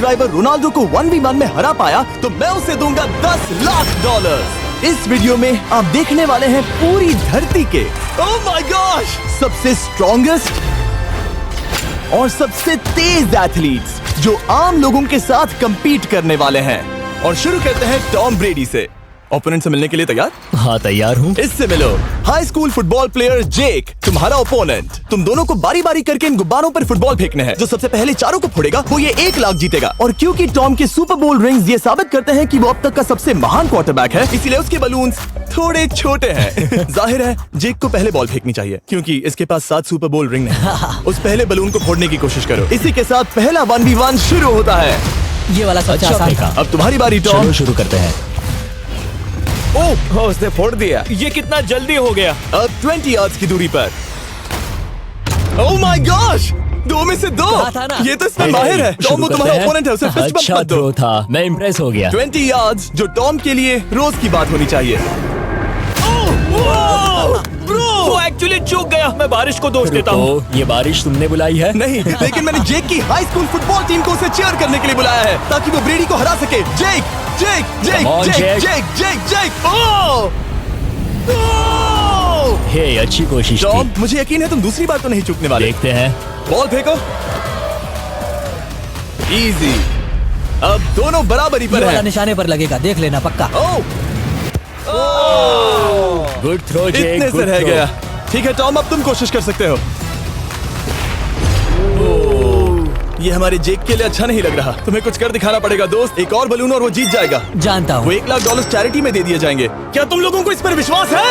Subscriber Ronaldo को 1v1 में हरा पाया तो मैं उसे दूंगा $10 लाख। इस वीडियो में आप देखने वाले हैं पूरी धरती के ओह माय गॉश सबसे स्ट्रॉन्गेस्ट और सबसे तेज एथलीट्स जो आम लोगों के साथ compete करने वाले हैं। और शुरू करते हैं टॉम ब्रेडी से। ओपोनेंट से मिलने के लिए तैयार? हाँ तैयार हूँ। इससे मिलो। हाई स्कूल फुटबॉल प्लेयर जेक तुम्हारा ओपोनेंट। तुम दोनों को बारी बारी करके इन गुब्बारों पर फुटबॉल फेंकने हैं। जो सबसे पहले चारों को फोड़ेगा वो ये 1 लाख जीतेगा। और क्योंकि टॉम के सुपर बोल रिंग्स ये साबित करते हैं कि वो अब तक का सबसे महान क्वार्टरबैक है, इसीलिए उसके बलून्स थोड़े छोटे हैं। जाहिर है जेक को पहले बॉल फेंकनी चाहिए क्योंकि इसके पास 7 सुपर बोल रिंग नहीं। उस पहले बलून को फोड़ने की कोशिश करो। इसी के साथ पहला 1v1 शुरू होता है। ये वाला सबसे आसान था। अब तुम्हारी बारी टॉम। शुरू करते हैं। ओह उसने फोड़ दिया। ये कितना जल्दी हो गया। अब 20 यार्ड्स की दूरी पर। ओह माय गॉश 2 में से 2। ये तो इसमें माहिर है। टॉम वो तुम्हारा ओपोनेंट है, उसे फिस्ट बम्प मत दो। था, मैं इम्प्रेस हो गया। 20 यार्ड्स जो टॉम के लिए रोज की बात होनी चाहिए। वो एक्चुअली चूक गया। मैं बारिश को दोष देता हूँ। ये बारिश तुमने बुलाई है? नहीं, लेकिन मैंने जेक की हाई स्कूल फुटबॉल टीम को उसे चीयर करने के लिए बुलाया है ताकि वो ब्रेडी को हरा सके। जेक जेक जेक जेक जेक जेक जेक ओह हे अच्छी कोशिश टॉम, थी। मुझे यकीन है तुम दूसरी बार तो नहीं चूकने वाले। देखते हैं। बॉल फेंको। इजी। अब दोनों बराबरी पर हैं। निशाने पर लगेगा, देख लेना पक्का। गुड थ्रो जेक। इतने से रह गया। ठीक है टॉम, अब तुम कोशिश कर सकते हो। ये हमारे जेक के लिए अच्छा नहीं लग रहा। तुम्हें कुछ कर दिखाना पड़ेगा दोस्त। एक और बलून और वो जीत जाएगा। जानता हूँ। वो $1 लाख चैरिटी में दे दिए जाएंगे। क्या तुम लोगों को इस पर विश्वास है?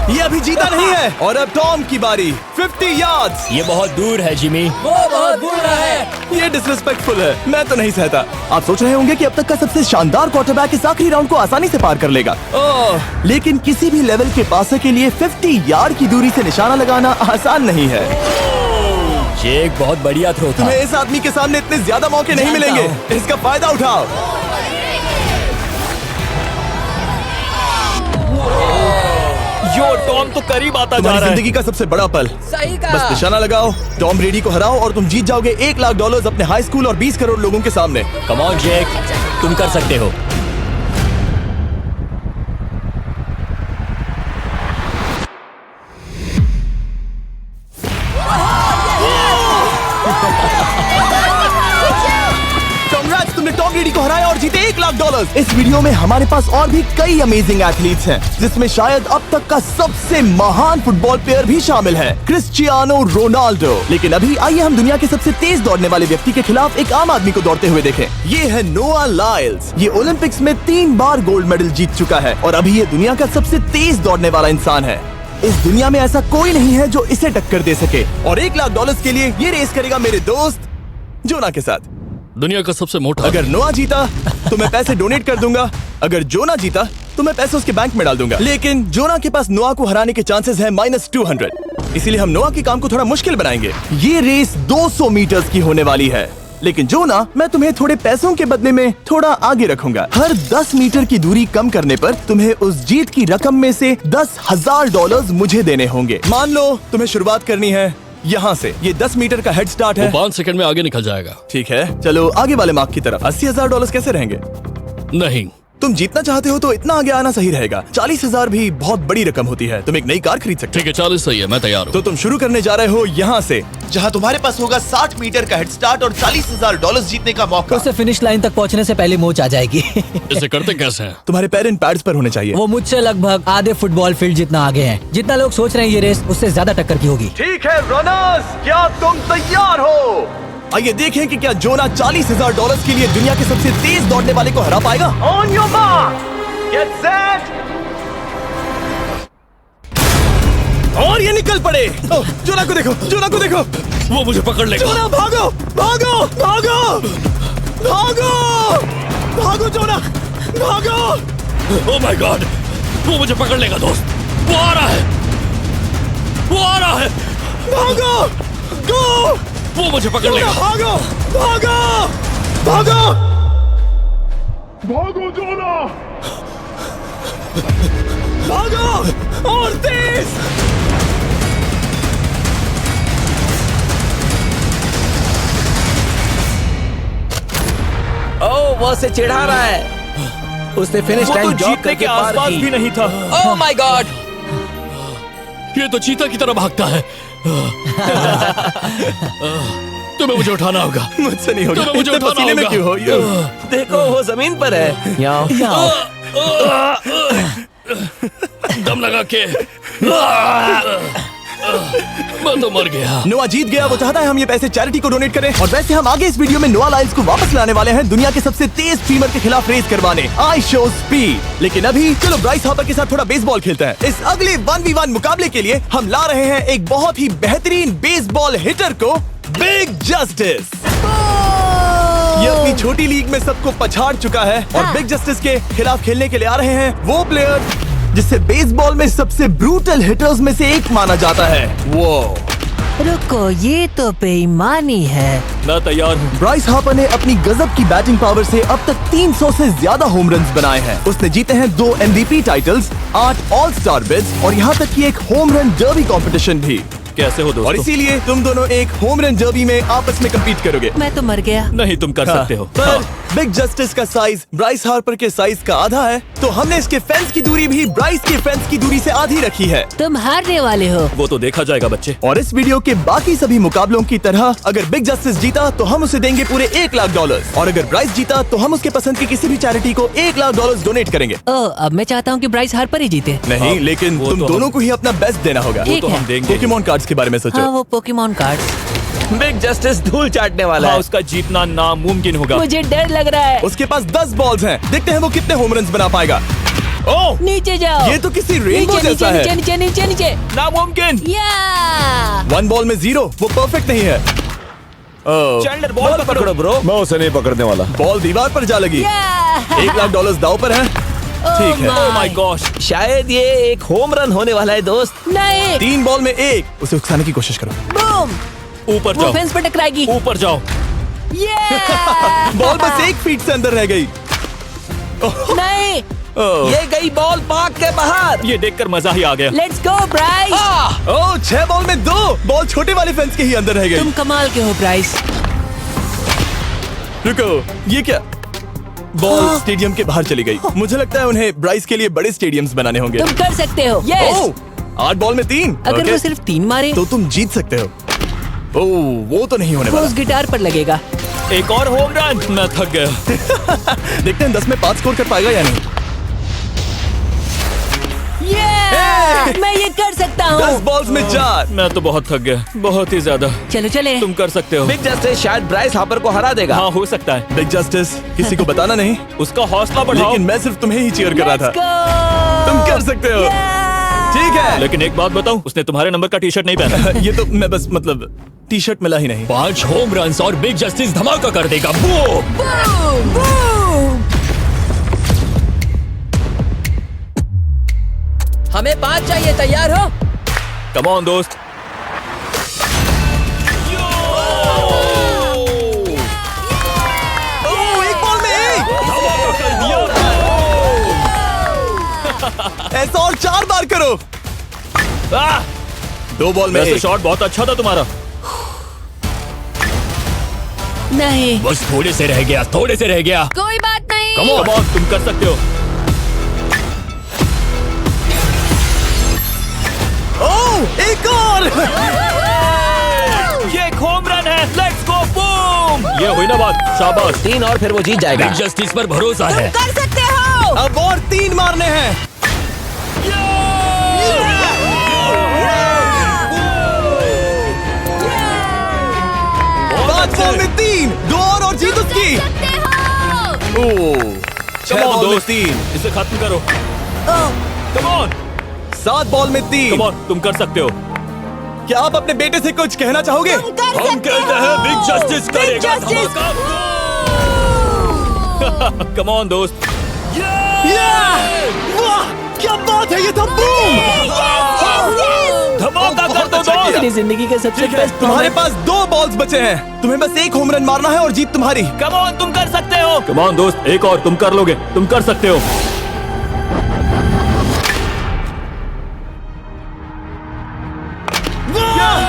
ये अभी जीता नहीं है। और अब टॉम की बारी। 50 यार्ड्स। ये बहुत दूर है जिमी। वो बहुत दूर है। ये डिसरिस्पेक्टफुल है। मैं तो नहीं सहता। आप सोच रहे होंगे कि अब तक का सबसे शानदार क्वार्टरबैक इस आखिरी राउंड को आसानी से पार कर लेगा। लेकिन किसी भी लेवल के पासर के लिए 50 यार्ड की दूरी से निशाना लगाना आसान नहीं है। जेक बहुत बढ़िया थ्रो था। तुम्हें इस आदमी के सामने इतने ज्यादा मौके नहीं मिलेंगे। इसका फायदा उठाओ। यो टॉम तो करीब आता जा रहा है। जिंदगी का सबसे बड़ा पल। सही कहा। बस निशाना लगाओ, टॉम ब्रेडी को हराओ और तुम जीत जाओगे $1 लाख अपने हाई स्कूल और 20 करोड़ लोगों के सामने। कम ऑन जेक, तुम कर सकते हो। तुमने टॉम ब्रेडी को हराया और जीते $1 लाख। इस वीडियो में हमारे पास और भी कई अमेजिंग एथलीट्स हैं, जिसमें शायद अब तक का सबसे महान फुटबॉल प्लेयर भी शामिल है, क्रिस्टियानो रोनाल्डो। लेकिन अभी आइए हम दुनिया के सबसे तेज दौड़ने वाले व्यक्ति के खिलाफ एक आम आदमी को दौड़ते हुए देखें। ये है नोआ लाइल्स। ये ओलंपिक्स में 3 बार गोल्ड मेडल जीत चुका है और अभी ये दुनिया का सबसे तेज दौड़ने वाला इंसान है। इस दुनिया में ऐसा कोई नहीं है जो इसे टक्कर दे सके। और $1 लाख के लिए ये रेस करेगा मेरे दोस्त जोना के साथ। दुनिया का सबसे मोटा। अगर नोआ जीता तो मैं पैसे डोनेट कर दूंगा। अगर जोना जीता तो मैं पैसे उसके बैंक में डाल दूंगा। लेकिन जोना के पास नोआ को हराने के चांसेस हैं -200। इसीलिए हम नोआ के काम को थोड़ा मुश्किल बनाएंगे। ये रेस 200 मीटर्स की होने वाली है। लेकिन जोना, मैं तुम्हें थोड़े पैसों के बदले में थोड़ा आगे रखूंगा। हर 10 मीटर की दूरी कम करने पर तुम्हें उस जीत की रकम में से $10,000 मुझे देने होंगे। मान लो तुम्हें शुरुआत करनी है यहाँ से। ये 10 मीटर का हेड स्टार्ट है। 5 सेकंड में आगे निकल जाएगा। ठीक है, चलो आगे वाले मार्क की तरफ। $80,000 कैसे रहेंगे? नहीं, तुम जीतना चाहते हो तो इतना आगे आना सही रहेगा। 40,000 भी बहुत बड़ी रकम होती है। तुम एक नई कार खरीद सकते हो। ठीक है 40 सही है, मैं तैयार हूँ। तो तुम शुरू करने जा रहे हो यहाँ से, जहाँ तुम्हारे पास होगा 60 मीटर का हेड स्टार्ट और $40,000 जीतने का मौका। उसे फिनिश लाइन तक पहुँचने से पहले मोच आ जाएगी। इसे करते कैसे हैं? तुम्हारे पैर इन पैड्स पर होने चाहिए। वो मुझसे लगभग आधे फुटबॉल फील्ड जितना आगे हैं। जितना लोग सोच रहे हैं ये रेस उससे ज्यादा टक्कर की होगी। ठीक है रनर्स, क्या तुम तैयार हो? आइए देखें कि क्या जोना $40,000 के लिए दुनिया के सबसे तेज दौड़ने वाले को हरा पाएगा। On your mark, get set, और ये निकल पड़े। जोना को देखो, जोना को देखो। वो मुझे पकड़ लेगा। जोना भागो, भागो, भागो, भागो, भागो जोना, भागो। ओह माय गॉड, वो मुझे पकड़ लेगा दोस्त। वो आ रहा है, वो आ रहा है। भागो, गो। वो मुझे पकड़ लेगा। भागो, भागो, भागो, भागो जोना, भागो और तेज। बहुत से चिढ़ा रहा है। उसने फिनिश वो तो लाइन जॉग जीतने करके के पार आसपास की। भी नहीं था। Oh my God! ये तो चीता की तरह भागता है। तुम्हें मुझे उठाना होगा। मुझसे नहीं होगा। तुम्हें मुझे इतने उठाना पसीने में होगा। क्यों हो? देखो वो जमीन पर है। याओ। दम लगा के मैं तो मर गया। नोआ जीत गया। वो चाहता है हम ये पैसे चैरिटी को डोनेट करें। और वैसे हम आगे इस वीडियो में नोआ लाइल्स को वापस लाने वाले हैं दुनिया के सबसे तेज स्ट्रीमर के खिलाफ रेस करवाने, आई शो स्पीड। लेकिन अभी चलो ब्राइस हार्पर के साथ थोड़ा बेसबॉल खेलते हैं। इस अगले 1v1 मुकाबले के लिए हम ला रहे हैं एक बहुत ही बेहतरीन बेसबॉल हिटर को, बिग जस्टिस। ये अपनी छोटी लीग में सबको पछाड़ चुका है और बिग जस्टिस के खिलाफ खेलने के लिए आ रहे हैं वो प्लेयर जिसे बेसबॉल में सबसे ब्रूटल हिटर्स में से एक माना जाता है। वो रुको, ये तो बेईमानी है। मैं तैयार हूँ। ब्राइस हार्पर ने अपनी गजब की बैटिंग पावर से अब तक 300 से ज्यादा होम रन्स बनाए हैं। उसने जीते हैं 2 MVP titles, 8 all star bids और यहाँ तक कि एक होम रन डर्बी कंपटीशन भी। कैसे हो और दोस्तों? इसीलिए तुम दोनों एक होम रन डर्बी में आपस में कम्पीट करोगे। मैं तो मर गया। नहीं, तुम कर सकते हो। पर बिग जस्टिस का साइज ब्राइस हार्पर के साइज का आधा है, तो हमने इसके फेंस की दूरी भी ब्राइस के फेंस की दूरी से आधी रखी है। तुम हारने वाले हो। वो तो देखा जाएगा बच्चे। और इस वीडियो के बाकी सभी मुकाबलों की तरह अगर बिग जस्टिस जीता तो हम उसे देंगे पूरे $1 लाख और अगर ब्राइस जीता तो हम उसके पसंद की किसी भी चैरिटी को $1 लाख डोनेट करेंगे। ओह, अब मैं चाहता हूँ कि ब्राइस हार्पर ही जीते। नहीं, लेकिन वो तुम तो दोनों हम- को ही अपना बेस्ट देना होगा। ठीक तो है। हम देंगे। पोकेमॉन कार्ड्स के बारे में सोचो। हाँ, वो पोकेमॉन कार्ड। बिग जस्टिस धूल चाटने वाला हाँ, है। उसका जीतना नामुमकिन होगा। मुझे डर लग रहा है। उसके पास 10 बॉल्स हैं। देखते हैं वो कितने होम रन्स बना पाएगा। ओह, नीचे जाओ। ये तो किसी रेनबो नीचे, जैसा नीचे, है। नीचे नीचे नीचे नामुमकिन। या 1 बॉल में 0, वो परफेक्ट नहीं है। ओह, चैंडलर बॉल पकड़ो ब्रो। मैं उसे नहीं पकड़ने वाला। बॉल दीवार पर जा लगी। $1 लाख दाव पर है। ठीक है। ओह माय गॉश। शायद ये एक होम रन होने वाला है दोस्त। नहीं। 3 बॉल में 1, उसे उकसाने की कोशिश करो। बूम। ऊपर वो जाओ। फेंस पे टकराएगी। ऊपर जाओ। बॉल बस 1 फीट से अंदर रह गई। नहीं। ओह, ये गई बॉल पार्क के बाहर। ये देखकर मजा ही आ गया। Let's go Bryce. Oh, 6 ball में 2, बॉल छोटे वाले फेंस के ही अंदर रह तुम गई। कमाल के हो ब्राइस। रुको, ये क्या? बॉल स्टेडियम के बाहर चली गई। मुझे लगता है उन्हें ब्राइस के लिए बड़े स्टेडियम्स बनाने होंगे। तुम कर सकते हो। यस। ओह, 8 बॉल में 3। अगर ओके, वो सिर्फ 3 मारे तो तुम जीत सकते हो। ओह, वो तो नहीं होने वो वाला। उस गिटार पर लगेगा। एक और होम रन। मैं थक गया। देखते हैं 10 में 5 स्कोर कर पाएगा या नहीं। Yeah! मैं ये कर सकता 10 हूँ। बॉल्स में 4। मैं तो बहुत थक गया, बहुत ही ज्यादा। चलो चले। तुम कर सकते हो। बिग जस्टिस शायद ब्राइस हार्पर को हरा देगा। हाँ, हो सकता है। बिग जस्टिस, किसी को बताना नहीं, उसका हौसला बढ़ाओ। लेकिन मैं सिर्फ तुम्हें ही चीयर कर रहा Let's था। go! तुम कर सकते हो। ठीक है। लेकिन एक बात बताऊं, उसने तुम्हारे नंबर का टी शर्ट नहीं पहना। ये तो मैं बस मतलब टी शर्ट मिला ही नहीं। 5 होम रन्स और बिग जस्टिस धमाका कर देगा। बूम। हमें 5 चाहिए, तैयार हो? कम ऑन दोस्त। ओह, 1 बॉल में 1। ऐसा और 4 बार करो। 2 बॉल में वैसे 1। शॉट बहुत अच्छा था तुम्हारा। नहीं। बस थोड़े से रह गया, थोड़े से रह गया। कोई बात नहीं। कम ऑन, तुम कर सकते हो। ओह, एक और। ये एक होम रन है। Let's go boom. ये हुई ना बात। शाबाश। 3 और फिर वो जीत जाएगा। बिग जस्टिस पर भरोसा है। कर सकते हो। अब और 3 मारने हैं। 5 बॉल में 3, 2 और जीत उसकी। ओह, 6 बॉल में 3, इसे खत्म करो। कम ऑन, 7 बॉल में 3। कम ऑन, तुम कर सकते हो। क्या आप अपने बेटे से कुछ कहना चाहोगे? हम कहते हैं बिग जस्टिस करेगा धमाका। कम ऑन दोस्त। वाह, क्या बात है, ये तो बूम। धमाका कर दो अच्छा किया। दोस्त। मेरी जिंदगी का सबसे ठीक है, बेस्ट तुम्हारे पास 2 बॉल्स बचे हैं। तुम्हें बस 1 होम रन मारना है और जीत तुम्हारी। कम ऑन, तुम कर सकते हो। कम ऑन दोस्त, एक और, तुम कर लोगे, तुम कर सकते हो।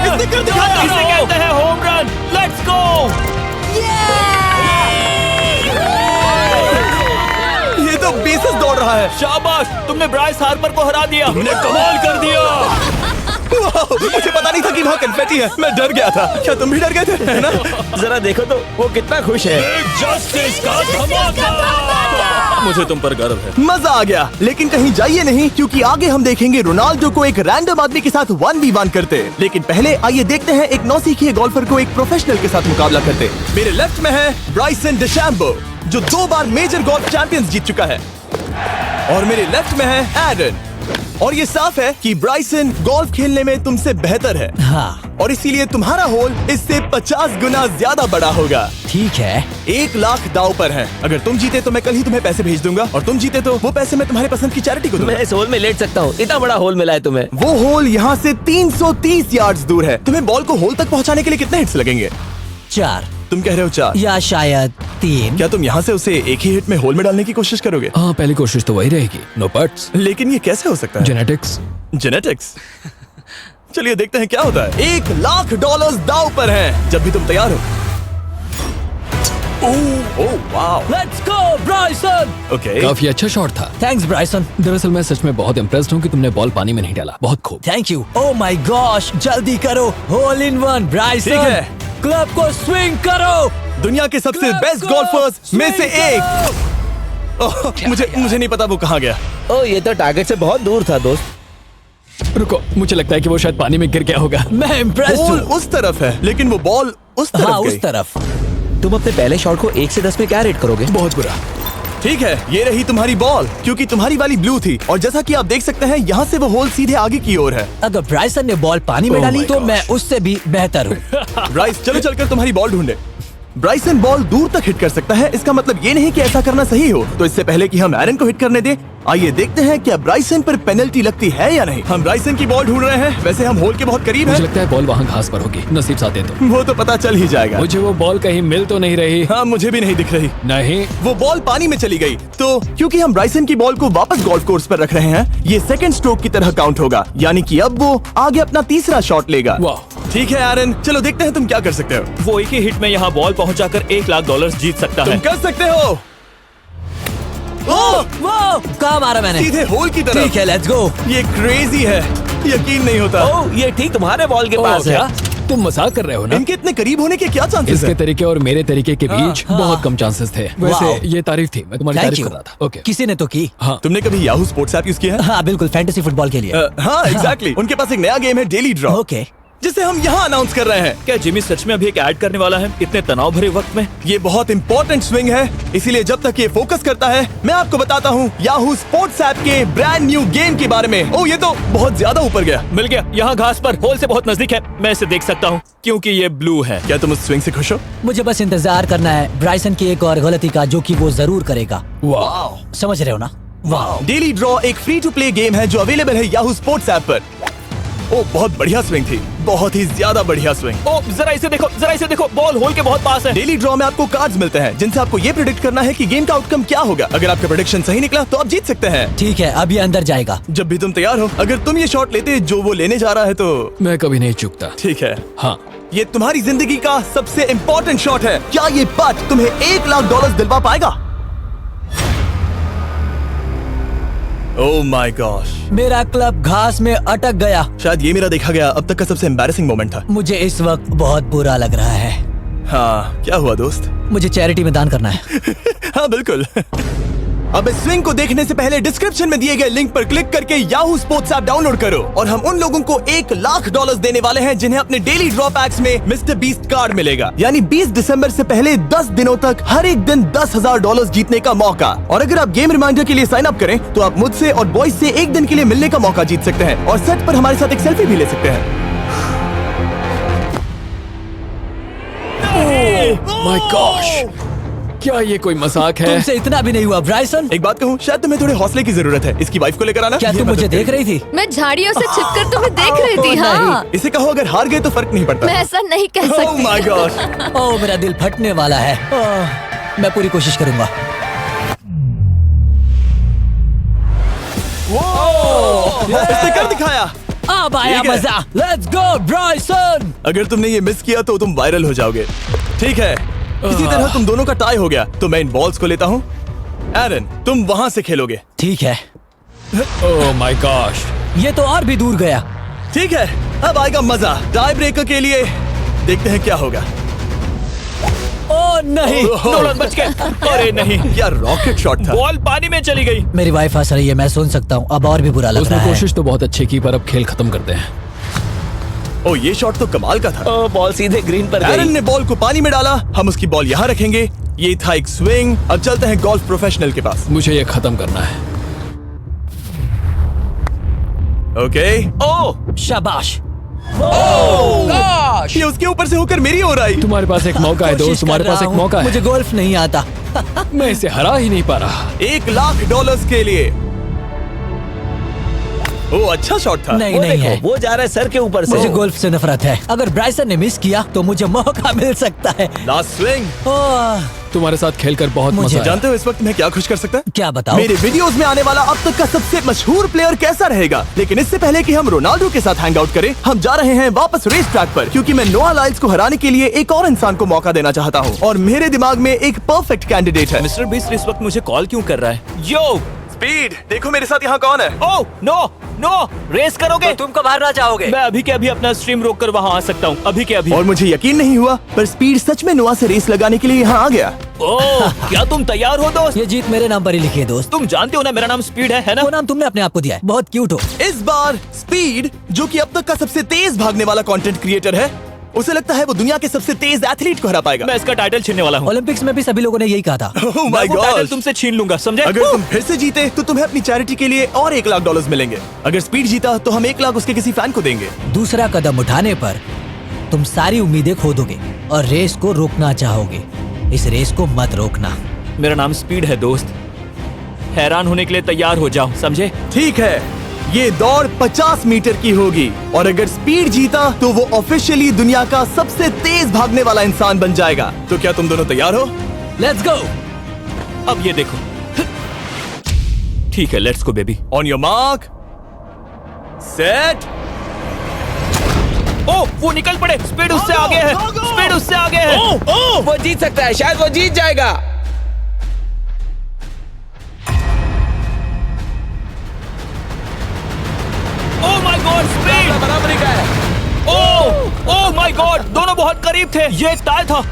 इसने कर दिखाया। इसे कहते हैं होम रन। Let's go. तो बेसिस दौड़ रहा है। शाबाश, तुमने ब्राइस हार्पर को हरा दिया। तुमने कमाल कर दिया। वाह, मुझे पता नहीं था कि वहाँ कन्फेटी है। मैं डर गया था। क्या तुम भी डर गए थे? है ना? जरा देखो तो वो कितना खुश है। बिग जस्टिस का धमाका। मुझे तुम पर गर्व है। मजा आ गया। लेकिन कहीं जाइए नहीं, क्योंकि आगे हम देखेंगे रोनाल्डो को एक रैंडम आदमी के साथ 1v1 करते। लेकिन पहले आइए देखते हैं एक नौसिखिए गोल्फर को एक प्रोफेशनल के साथ मुकाबला करते। मेरे लेफ्ट में है ब्राइसन डेशैम्बो, जो 2 बार मेजर गोल्फ चैंपियंस जीत चुका है, और मेरे लेफ्ट में है एरन। और ये साफ है कि ब्राइसन गोल्फ खेलने में तुमसे बेहतर है। हाँ, और इसीलिए तुम्हारा होल इससे 50 गुना ज्यादा बड़ा होगा। ठीक है। 1 लाख दाव पर है। अगर तुम जीते तो मैं कल ही तुम्हें पैसे भेज दूंगा, और तुम जीते तो वो पैसे मैं तुम्हारे पसंद की चैरिटी को दूंगा। मैं इस होल में लेट सकता हूँ, इतना बड़ा होल मिला है तुम्हें। वो होल यहाँ से 330 यार्ड्स दूर है। तुम्हें बॉल को होल तक पहुँचाने के लिए कितने हिट्स लगेंगे? 4 तुम कह रहे हो 4? या शायद 3। क्या तुम यहाँ से उसे एक ही हिट में होल में डालने की कोशिश करोगे? हाँ, पहली कोशिश तो वही रहेगी। नो पट्स। लेकिन ये कैसे हो सकता है? जेनेटिक्स। जेनेटिक्स। चलिए देखते हैं क्या होता है। $1 लाख दाव पर है, जब भी तुम तैयार हो। Oh wow, let's go Bryson. Okay. काफी अच्छा शॉट था। Thanks Bryson. दरअसल मैं सच में बहुत इम्प्रेस्ड हूँ कि तुमने बॉल पानी में नहीं डाला। बहुत खूब। Thank you. Oh my gosh, जल्दी करो। Hole in one Bryson. ठीक है। क्लब को स्विंग करो। दुनिया के सबसे Club बेस्ट को गोल्फर्स में से swing एक। करो। ओह, मुझे नहीं पता वो कहाँ गया। ओ, ये तो टारगेट से बहुत दूर था दोस्त। रुको, मुझे लगता है कि वो शायद पानी में गिर गया होगा। मैं इम्प्रेस्ड बॉल हूँ। उस तरफ है, लेकिन वो बॉल उस तरफ हाँ, गई। उस तरफ। तुम अपने पहले शॉट को 1 से 10 में क्या रेट करोगे? बहुत बुरा। ठीक है, ये रही तुम्हारी बॉल, क्योंकि तुम्हारी वाली ब्लू थी, और जैसा कि आप देख सकते हैं यहाँ से वो होल सीधे आगे की ओर है। अगर ब्राइसन ने बॉल पानी में Oh डाली my तो gosh. मैं उससे भी बेहतर हूँ। ब्राइस, चलो चलकर तुम्हारी बॉल ढूंढे। ब्राइसन बॉल दूर तक हिट कर सकता है, इसका मतलब ये नहीं कि ऐसा करना सही हो। तो इससे पहले कि हम एरन को हिट करने दें, आइए देखते हैं क्या ब्राइसन पर पेनल्टी लगती है या नहीं। हम ब्राइसन की बॉल ढूंढ रहे हैं। वैसे हम होल के बहुत करीब मुझे हैं। लगता है बॉल वहाँ घास पर होगी। नसीब साथ दे तो। वो तो पता चल ही जाएगा। मुझे वो बॉल कहीं मिल तो नहीं रही। हाँ, मुझे भी नहीं दिख रही। नहीं। वो बॉल पानी में चली गई। तो क्योंकि हम ब्राइसन की बॉल को वापस गोल्फ कोर्स पर रख रहे हैं, ये सेकंड स्ट्रोक की तरह काउंट होगा, यानी कि अब वो आगे अपना तीसरा शॉट लेगा। वाह। ठीक है एरन, चलो देखते हैं तुम क्या कर सकते हो। वो एक ही हिट में यहाँ बॉल पहुँचाकर $1 लाख जीत सकता तुम है। कर सकते हो। ओह, वो कहाँ मारा मैंने? सीधे होल की तरफ। ठीक है, लेट्स गो। ये क्रेजी है, यकीन नहीं होता। ओह, ये ठीक तुम्हारे बॉल के ओह, पास है। क्या? तुम मजाक कर रहे हो ना? इनके इतने करीब होने के क्या चांसेस इसके हैं? तरीके और मेरे तरीके के बीच हाँ। बहुत कम चांसेस थे। वाओ। वैसे ये तारीफ थी, मैं तुम्हारी थैंक तारीफ यू। कर रहा था। ओके। किसी ने तो की। हाँ। तुमने कभी याहू स्पोर्ट्स ऐप यूज किया है? हाँ बिल्कुल, फैंटेसी फुटबॉल के लिए। हाँ, एग्जैक्टली। उनके पास एक नया गेम है, डेली ड्रॉ, ओके। जिसे हम यहाँ अनाउंस कर रहे हैं। क्या जिमी सच में अभी एक ऐड करने वाला है इतने तनाव भरे वक्त में? ये बहुत इंपॉर्टेंट स्विंग है, इसीलिए जब तक ये फोकस करता है, मैं आपको बताता हूँ याहू स्पोर्ट्स ऐप के ब्रांड न्यू गेम के बारे में। ओह, ये तो बहुत ज्यादा ऊपर गया। मिल गया, यहाँ घास पर होल से बहुत नजदीक है। मैं इसे देख सकता हूँ क्योंकि ये ब्लू है। क्या तुम उस स्विंग से खुश हो? मुझे बस इंतजार करना है ब्राइसन की एक और गलती का, जो कि वो जरूर करेगा। वाह। समझ रहे हो ना? वाह। डेली ड्रॉ एक फ्री टू प्ले गेम है जो अवेलेबल है याहू स्पोर्ट्स ऐप पर। ओह, बहुत बढ़िया स्विंग थी, बहुत ही ज्यादा बढ़िया स्विंग। ओ, जरा इसे देखो, बॉल होल के बहुत पास है। डेली ड्रॉ में आपको कार्ड्स मिलते हैं, जिनसे आपको ये प्रेडिक्ट करना है कि गेम का आउटकम क्या होगा। अगर आपका प्रेडिक्शन सही निकला तो आप जीत सकते हैं। ठीक है, अभी अंदर जाएगा। जब भी तुम तैयार हो, अगर तुम ये शॉट लेते जो वो लेने जा रहा है तो मैं कभी नहीं चूकता। ठीक है। हाँ। ये तुम्हारी जिंदगी का सबसे इम्पोर्टेंट शॉट है। क्या ये पट तुम्हें $1 लाख दिलवा पाएगा? ओह माय गॉश, मेरा क्लब घास में अटक गया। शायद ये मेरा देखा गया अब तक का सबसे एम्बैरेसिंग मोमेंट था। मुझे इस वक्त बहुत बुरा लग रहा है। हाँ, क्या हुआ दोस्त? मुझे चैरिटी में दान करना है। हाँ बिल्कुल। अब इस स्विंग को देखने से पहले डिस्क्रिप्शन में दिए गए लिंक पर क्लिक करके याहू स्पोर्ट्स ऐप डाउनलोड करो, और हम उन लोगों को $1 लाख देने वाले हैं जिन्हें अपने डेली ड्रॉ पैक्स में मिस्टर बीस्ट कार्ड मिलेगा। यानी 20 दिसंबर से पहले 10 दिनों तक हर एक दिन $10,000 जीतने का मौका। और अगर आप गेम रिमाइंडर के लिए साइन अप करें तो आप मुझसे और बॉयज से एक दिन के लिए मिलने का मौका जीत सकते हैं, और सेट पर हमारे साथ एक सेल्फी भी ले सकते हैं। माय गॉश, क्या ये कोई मजाक है? तुमसे इतना भी नहीं हुआ ब्राइसन। एक बात कहूँ, शायद तुम्हें थोड़े हौसले की जरूरत है। इसकी वाइफ को लेकर आना। क्या ये तुम मदद मुझे देख करेगी। रही थी? मैं झाड़ियों से छिपकर तुम्हें देख रही थी। हाँ, इसे कहो अगर हार गए तो फर्क नहीं पड़ता। मैं ऐसा नहीं कह Oh सकती। my gosh! ओह, मेरा दिल फटने वाला है। मैं पूरी कोशिश करूंगा। इसने कर दिखाया। अब आया ठीक है। मजा। Let's go Bryson. अगर तुमने ये मिस किया तो तुम वायरल हो जाओगे। ठीक है, इसी तरह तुम दोनों का टाई हो गया, तो मैं इन बॉल्स को लेता हूँ एरन, तुम वहां से खेलोगे। ठीक है, ओह माय गॉश। ये तो और भी दूर गया। ठीक है, अब आएगा मजा। टाई ब्रेकर के लिए देखते हैं क्या होगा। ओ नहीं, नोलन बच गए। अरे नहीं, क्या रॉकेट शॉट था। बॉल पानी में चली गई। मेरी वाइफ हंस रही है, मैं सुन सकता हूँ। अब और भी बुरा लग उसने रहा है। कोशिश तो बहुत अच्छी की, पर अब खेल खत्म करते हैं। ओ, ये शॉट तो कमाल का था। ओ, बॉल सीधे ग्रीन पर एरन गई। ने बॉल को पानी में डाला, हम उसकी बॉल यहाँ रखेंगे। ये था एक स्विंग। अब चलते हैं गोल्फ प्रोफेशनल के पास। मुझे ये खत्म करना है। ओके। ओ शाबाश। ये उसके ऊपर से होकर मेरी ओर आई। तुम्हारे पास एक मौका है दोस्त, कोशिश तुम्हारे कर पास रहा एक हूँ। मौका है। मुझे गोल्फ नहीं आता। मैं इसे हरा ही नहीं पा रहा। $1,00,000 के लिए। ओ, अच्छा शॉट था। नहीं वो नहीं देखो, है। वो जा रहा है सर के ऊपर से। मुझे गोल्फ से नफरत है। अगर ब्राइसन ने मिस किया तो मुझे मौका मिल सकता है। Last swing. ओह, तुम्हारे साथ खेलकर बहुत मुझे मजा आया। जानते हो इस वक्त मैं क्या खुश कर सकता है? क्या बताओ? मेरे वीडियोस में आने वाला अब तक का सबसे मशहूर प्लेयर कैसा रहेगा। लेकिन इससे पहले कि हम रोनाल्डो के साथ हैंग आउट करें, हम जा रहे हैं वापस रेस ट्रैक पर, क्योंकि मैं नोआ लाइल्स को हराने के लिए एक और इंसान को मौका देना चाहता हूँ। और मेरे दिमाग में एक परफेक्ट कैंडिडेट है। मिस्टर बीस्ट इस वक्त मुझे कॉल क्यों कर रहा है? यो स्पीड, देखो मेरे साथ यहाँ कौन है। ओ नो नो, रेस करोगे? तुम कब हारना चाहोगे? मैं अभी के अभी अपना स्ट्रीम रोक कर वहाँ आ सकता हूँ, अभी के अभी। और मुझे यकीन नहीं हुआ, पर स्पीड सच में नोआ से रेस लगाने के लिए यहाँ आ गया। ओह, क्या तुम तैयार हो दोस्त? ये जीत मेरे नाम पर ही लिखी है दोस्त। तुम जानते हो ना मेरा नाम स्पीड है ना? वो नाम तुमने अपने आप को दिया है। बहुत क्यूट हो। इस बार स्पीड, जो कि अब तक का सबसे तेज भागने वाला कंटेंट क्रिएटर है, उसे लगता है वो दुनिया के सबसे तेज एथलीट को हरा पाएगा। मैं इसका टाइटल छीनने वाला हूँ। ओलंपिक्स में भी सभी लोगों ने यही कहा था। Oh मैं my वो टाइटल God! तुमसे छीन लूंगा, समझे? अगर तुम फिर से जीते तो तुम्हें अपनी चैरिटी के लिए और $1,00,000 मिलेंगे। अगर स्पीड जीता तो हम 1,00,000 उसके किसी फैन को देंगे। दूसरा कदम उठाने पर तुम सारी उम्मीदें खो दोगे और रेस को रोकना चाहोगे। इस रेस को मत रोकना। मेरा नाम स्पीड है दोस्त। हैरान होने के लिए तैयार हो जाओ, समझे? ठीक है, ये दौड़ 50 मीटर की होगी और अगर स्पीड जीता तो वो ऑफिशियली दुनिया का सबसे तेज भागने वाला इंसान बन जाएगा। तो क्या तुम दोनों तैयार हो? Let's go. अब ये देखो। ठीक है, let's go baby. On your mark, set. Oh, वो निकल पड़े। स्पीड उससे आगे है। स्पीड उससे आगे है। वो जीत सकता है, शायद वो जीत जाएगा। ओह माय गॉड, स्पीड बराबरी का है। ओह माय गॉड, दोनों बहुत करीब थे। ये टाई था।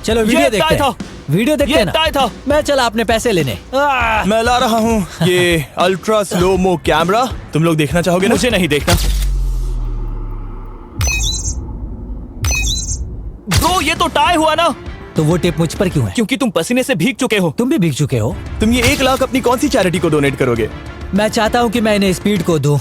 चलो वीडियो ये देखते टाई था। हैं। वीडियो देखते ये हैं ना। टाई था। मैं चला अपने पैसे लेने। मैं ला रहा हूँ ये अल्ट्रा स्लो मो कैमरा। तुम लोग देखना चाहोगे ना? मुझे नहीं देखना। ब्रो, ये तो टाई हुआ ना? तो वो टिप मुझ पर क्यों है? क्योंकि तुम पसीने से भीग चुके हो। तुम भी भीग चुके हो। तुम ये 1,00,000 अपनी कौन सी चैरिटी को डोनेट करोगे? मैं चाहता हूँ कि मैं इन्हें स्पीड को दूं,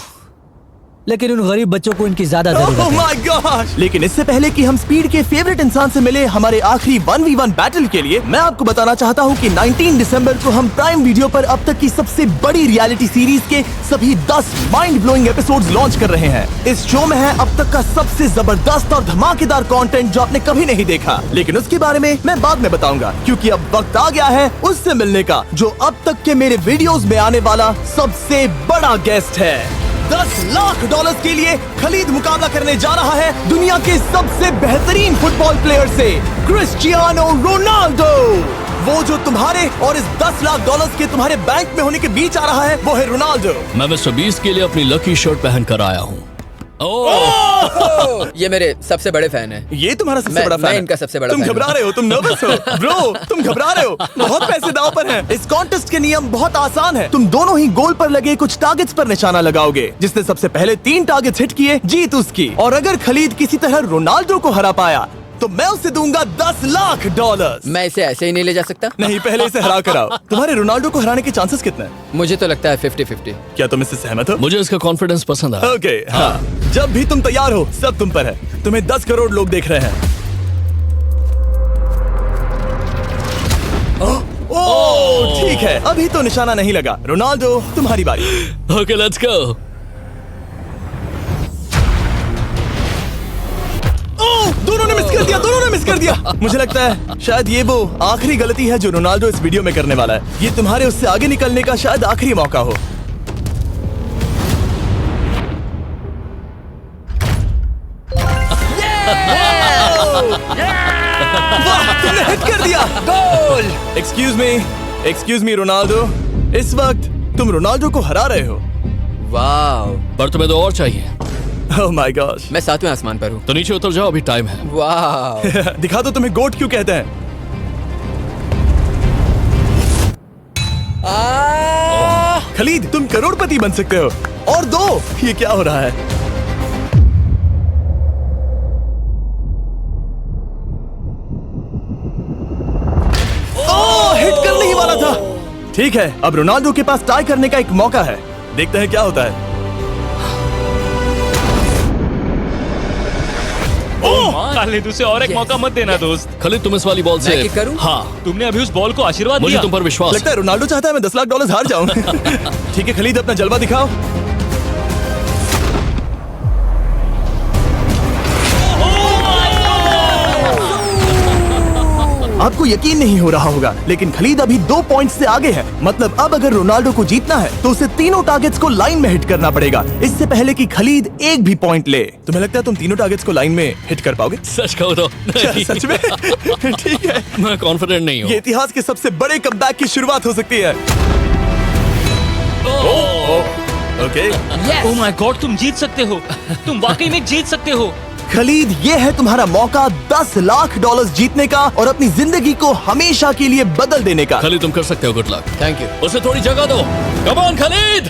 लेकिन उन गरीब बच्चों को इनकी ज्यादा जरूरत Oh है। my gosh! लेकिन इससे पहले कि हम स्पीड के फेवरेट इंसान से मिले हमारे आखिरी 1v1 बैटल के लिए, मैं आपको बताना चाहता हूँ कि 19 दिसंबर को हम प्राइम वीडियो पर अब तक की सबसे बड़ी रियलिटी सीरीज के सभी 10 माइंड ब्लोइंग एपिसोड्स लॉन्च कर रहे हैं। इस शो में है अब तक का सबसे जबरदस्त और धमाकेदार कंटेंट जो आपने कभी नहीं देखा, लेकिन उसके बारे में मैं बाद में बताऊंगा, क्योंकि अब वक्त आ गया है उससे मिलने का जो अब तक के मेरे वीडियोस में आने वाला सबसे बड़ा गेस्ट है। $10,00,000 के लिए खलीद मुकाबला करने जा रहा है दुनिया के सबसे बेहतरीन फुटबॉल प्लेयर से, क्रिस्टियानो रोनाल्डो। वो जो तुम्हारे और इस $10,00,000 के तुम्हारे बैंक में होने के बीच आ रहा है, वो है रोनाल्डो। मैं मिस्टर बीस्ट के लिए अपनी लकी शर्ट पहन कर आया हूँ। ये मेरे सबसे बड़े फैन हैं। ये तुम्हारा सबसे मैं- बड़ा फैन मैं है। इनका सबसे बड़ा तुम फैन घबरा हूँ। रहे हो, तुम नर्वस हो ब्रो, तुम घबरा रहे हो। बहुत पैसे दांव पर हैं। इस कॉन्टेस्ट के नियम बहुत आसान है। तुम दोनों ही गोल पर लगे कुछ टारगेट्स पर निशाना लगाओगे। जिसने सबसे पहले 3 टारगेट्स हिट किए जीत उसकी। और अगर खलीद किसी तरह रोनाल्डो को हरा पाया तो मैं उसे दूंगा $10,00,000। मैं इसे ऐसे ही नहीं ले जा सकता। नहीं, पहले इसे हरा कर आओ। तुम्हारे रोनाल्डो को हराने के चांसेस कितने हैं? मुझे तो लगता है 50-50। क्या तुम इससे सहमत हो? मुझे इसका कॉन्फिडेंस पसंद आया। ओके, हाँ। जब भी तुम तैयार हो सब तुम पर है। तुम्हें 10 करोड़ लोग देख रहे हैं। ओह, ठीक है, अभी तो निशाना नहीं लगा। रोनाल्डो, तुम्हारी बारी। Okay, let's go. ओह, दोनों ने मिस कर दिया, दोनों ने मिस कर दिया। मुझे लगता है शायद ये वो आखिरी गलती है जो रोनाल्डो इस वीडियो में करने वाला है। ये तुम्हारे उससे आगे निकलने का शायद आखिरी मौका हो। वाह, तुमने हिट कर दिया। Goal! Excuse me, excuse me Ronaldo, इस वक्त तुम रोनाल्डो को हरा रहे हो। वाह, पर तुम्हें तो और चाहिए। ओह माय गॉश। मैं 7वें आसमान पर हूँ। तो नीचे उतर जाओ, अभी टाइम है। वाह, दिखा दो तुम्हें गोट क्यों कहते हैं। खलीद, तुम करोड़पति बन सकते हो। और दो, ये क्या हो रहा है? ओह, हिट करने ही वाला था। ठीक है, अब रोनाल्डो के पास टाई करने का एक मौका है। देखते हैं क्या होता है। खालिद, उसे और एक मौका मत देना दोस्त। खालिद, तुम इस वाली बॉल मैं से किक करूं? हाँ, तुमने अभी उस बॉल को आशीर्वाद मुझे दिया। तुम पर विश्वास लगता है रोनाल्डो चाहता है मैं $10 लाख हार जाऊं। ठीक है खलीद, अपना जलवा दिखाओ। आपको यकीन नहीं हो रहा होगा, लेकिन खलीद अभी 2 पॉइंट से आगे है। मतलब अब अगर रोनाल्डो को जीतना है तो उसे तीनों टारगेट्स को लाइन में हिट करना पड़ेगा, इससे पहले कि खलीद एक भी पॉइंट ले। तुम्हें लगता है तुम तीनों टारगेट्स को लाइन में हिट कर पाओगे? सच कहो तो नहीं। सच में? ठीक है, मैं कॉन्फिडेंट नहीं हूँ। ये इतिहास के सबसे बड़े कमबैक की शुरुआत हो सकती है। ओके, ओह माय गॉड, तुम जीत सकते हो। तुम वाकई में जीत सकते हो। खलीद, ये है तुम्हारा मौका $10 लाख जीतने का और अपनी जिंदगी को हमेशा के लिए बदल देने का। खालिद, तुम कर सकते हो। Good luck. Thank you. उसे थोड़ी जगह दो। Come on Khalid.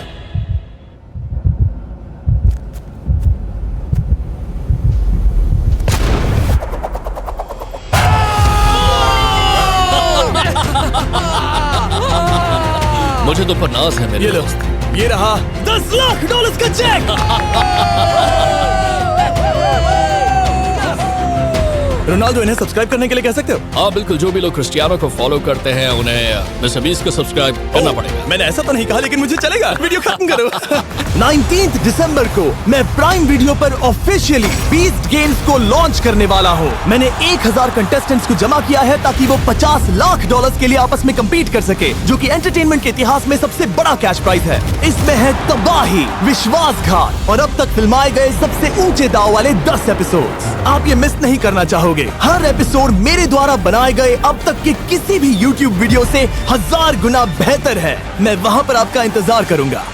मुझे तुम पर नाज है मेरे ये लो, दोस्त। ये रहा $10 लाख का चेक। रोनाल्डो, इन्हें सब्सक्राइब करने के लिए कह सकते हो? हाँ बिल्कुल, जो भी लोग क्रिस्टियानो को फॉलो करते हैं उन्हें मिस्टर बीस्ट को सब्सक्राइब करना पड़ेगा। मैंने ऐसा तो नहीं कहा, लेकिन मुझे चलेगा। वीडियो खत्म करो। 19 दिसंबर को मैं प्राइम वीडियो पर ऑफिशियली बीस्ट गेम्स को लॉन्च करने वाला हूँ। मैंने 1000 कंटेस्टेंट्स को जमा किया है ताकि वो $50 लाख के लिए आपस में कम्पीट कर सके, जो कि एंटरटेनमेंट के इतिहास में सबसे बड़ा कैश प्राइज है। इसमें है तबाही, विश्वासघात और अब तक फिल्माए गए सबसे ऊंचे दाव वाले 10 एपिसोड्स। आप ये मिस नहीं करना चाहोगे। हर एपिसोड मेरे द्वारा बनाए गए अब तक के किसी भी YouTube वीडियो से 1000 गुना बेहतर है। मैं वहाँ पर आपका इंतजार करूंगा।